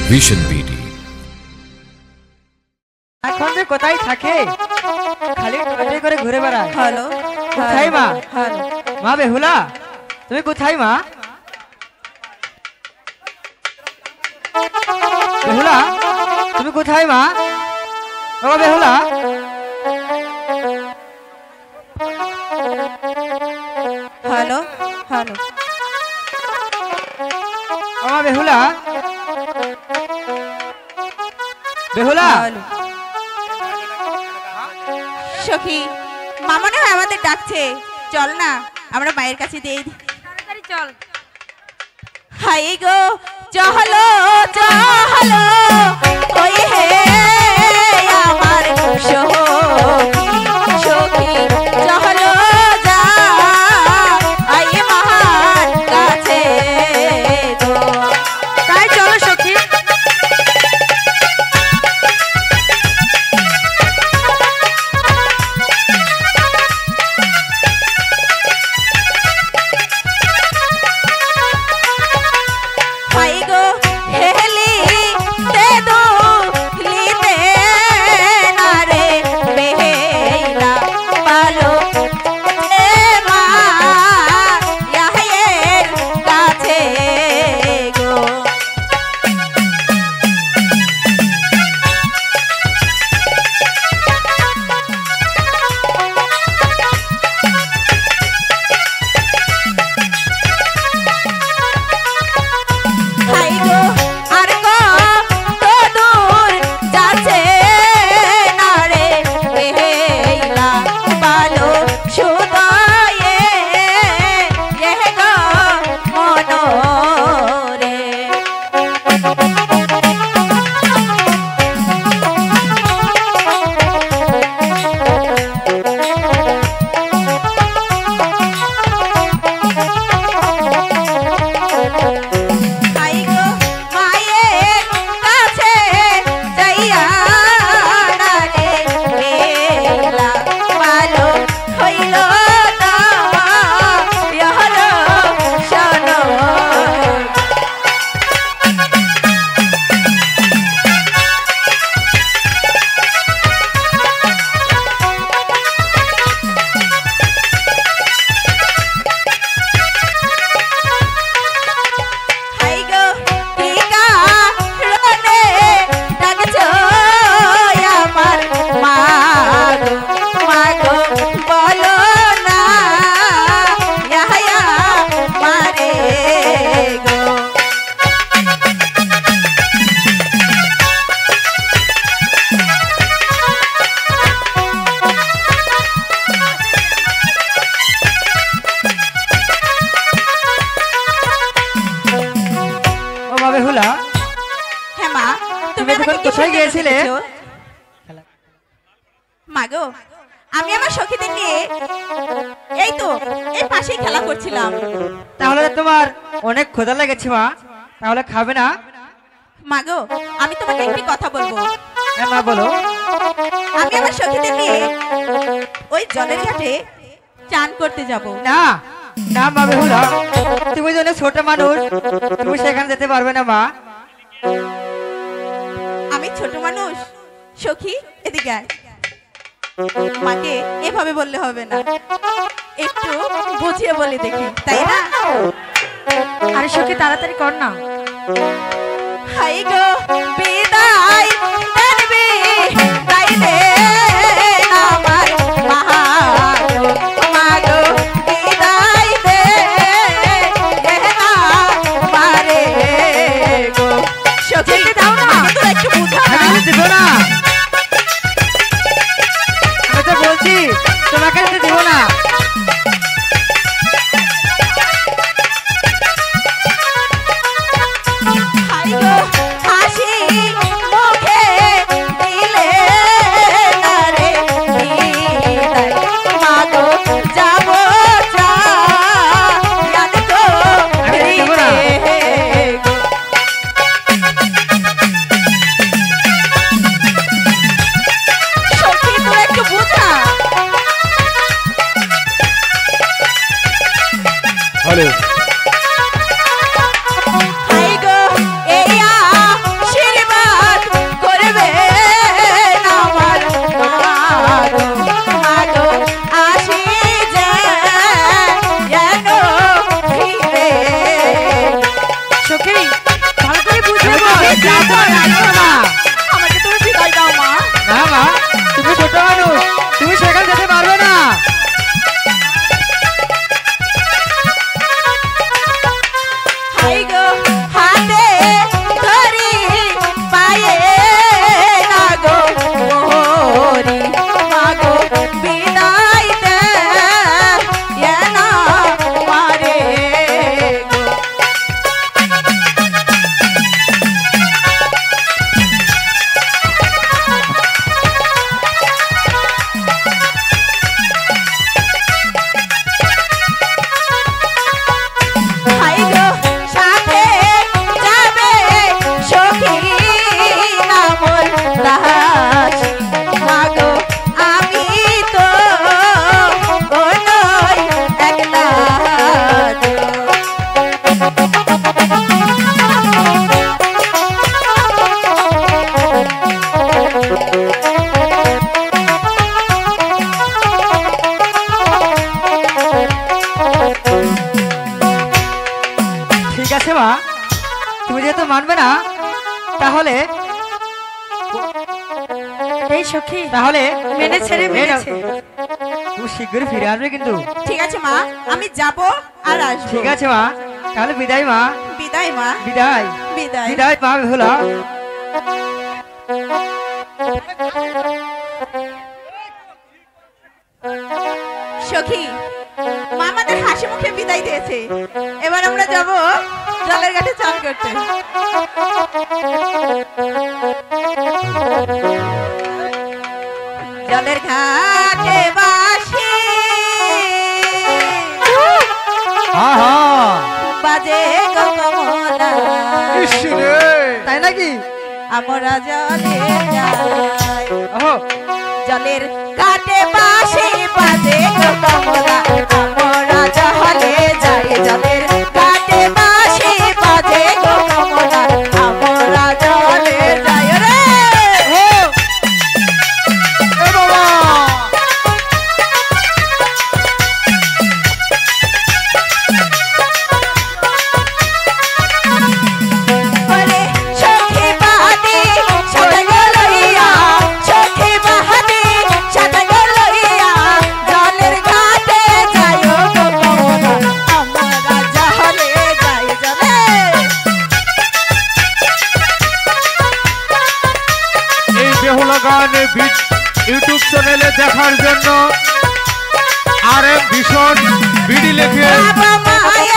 Vision BD. এখন যে কোথায় থাকে, খালি টুকটুক করে ঘুরে বেড়ায়। হ্যালো, কোথায় মা? হ্যালো, মা বেহুলা, তুমি কোথায় মা? বেহুলা, তুমি কোথায় মা? বাবা বেহুলা, হ্যালো, হ্যালো, বাবা বেহুলা, বেহুলা। হ্যালো। সখী, মা মনে হয় আমাদের ডাকছে, চল না আমরা মায়ের কাছে দিয়ে দিই। তাড়াতাড়ি চল। হাই গো চলো চলো, ওই হে আমার সখী সখী, চলো যা আই মহান কাছে গো। তাই চলো সখী। হাই গো হেলি তে দো লিতে না রে বেহেলা পালো এ মা ইয়াহের কাছে গো। হাই গো আর কত দূর যাচ্ছে না রে বেহেলা পালো সুদয়ে এ গো মনোরে। হাই গো মায়ের কাছে যাইয়া না রে বেলা পালো হইল না ইহর শোনো। হাই গো টিকা রনে ডাকছো আমার মা গো বলো না ইয়া মারে গো। ও মা বেহুলা, হ্যাঁ মা, তুমি তুমি আমাকে তখন কোথায় কিসের গিয়েছিলে? জন্য ডেকেছো? মা গো, আমি আমার সখীদের নিয়ে এই তো এই পাশেই খেলা করছিলাম। তাহলে তো তোমার অনেক ক্ষুধা লেগেছে মা, তাহলে খাবে না? মা গো, আমি তোমাকে একটি কথা বলবো। হ্যাঁ মা বলো। আমি আমার সখীদের নিয়ে ওই জলের ঘাটে চান করতে যাব। না না মা বেহুলা, তুমি তো অনেক ছোট মানুষ, তুমি সেখানে যেতে পারবে না মা। আমি ছোট মানুষ? সখী এদিকে আয়। মাকে এভাবে বললে হবে না, একটু বুঝিয়ে বলে দেখি, তাই না? আরে সখী তাড়াতাড়ি কর না। হাই গো বিদায় দেনবি গাইলে আমার মা গো বিদায় দে না মারে গো। সখী দাও না, তো একটু বুঝা না। আমি দিব না, আমি তো বলছি তোমাকে যেতে দিব না। হাই গো হাসি মুখে দিলে না রে বিদায় মা গো যাব জান গো আমি দেব না। গো। সখী তুই একটু বুঝা। যেহেতু মানবে না তাহলে এই সখী তাহলে মেনে ছেড়ে মেনেছে। তুমি শীঘ্রই ফিরে আসবে কিন্তু। ঠিক আছে মা, আমি যাব আর আসবো। ঠিক আছে মা, তাহলে বিদায় মা। বিদায় মা, বিদায় বিদায়। বিদায় মা বেহুলা। সখী, মা আমাদের হাসি মুখে বিদায় দিয়েছে। এবার আমরা যাব জলের ঘাটে চান করতে। জলের ঘাটে বাসি বাজে গো কমলা, তাই নাকি? আমরা জলে যাই। ওহো, জলের ঘাটে বাসি বাজে গো কমলা, আমরা জলে যাই। জলের ঘাটে বাসি বাজে গো কমলা, আমরা জলে যাই। রে এ বাবা! ওরে সখী বাহাদি সাথে গলইয়া, সখী বাহাদি সাথে গলইয়া, জলের ঘাটে যাই গো কমলা, আমরা জলে যাই। জলে এই বেহুলা গান ইউটিউব চ্যানেলে দেখার জন্য RM ভীষণ বিডি লিখে বাবা মায়ের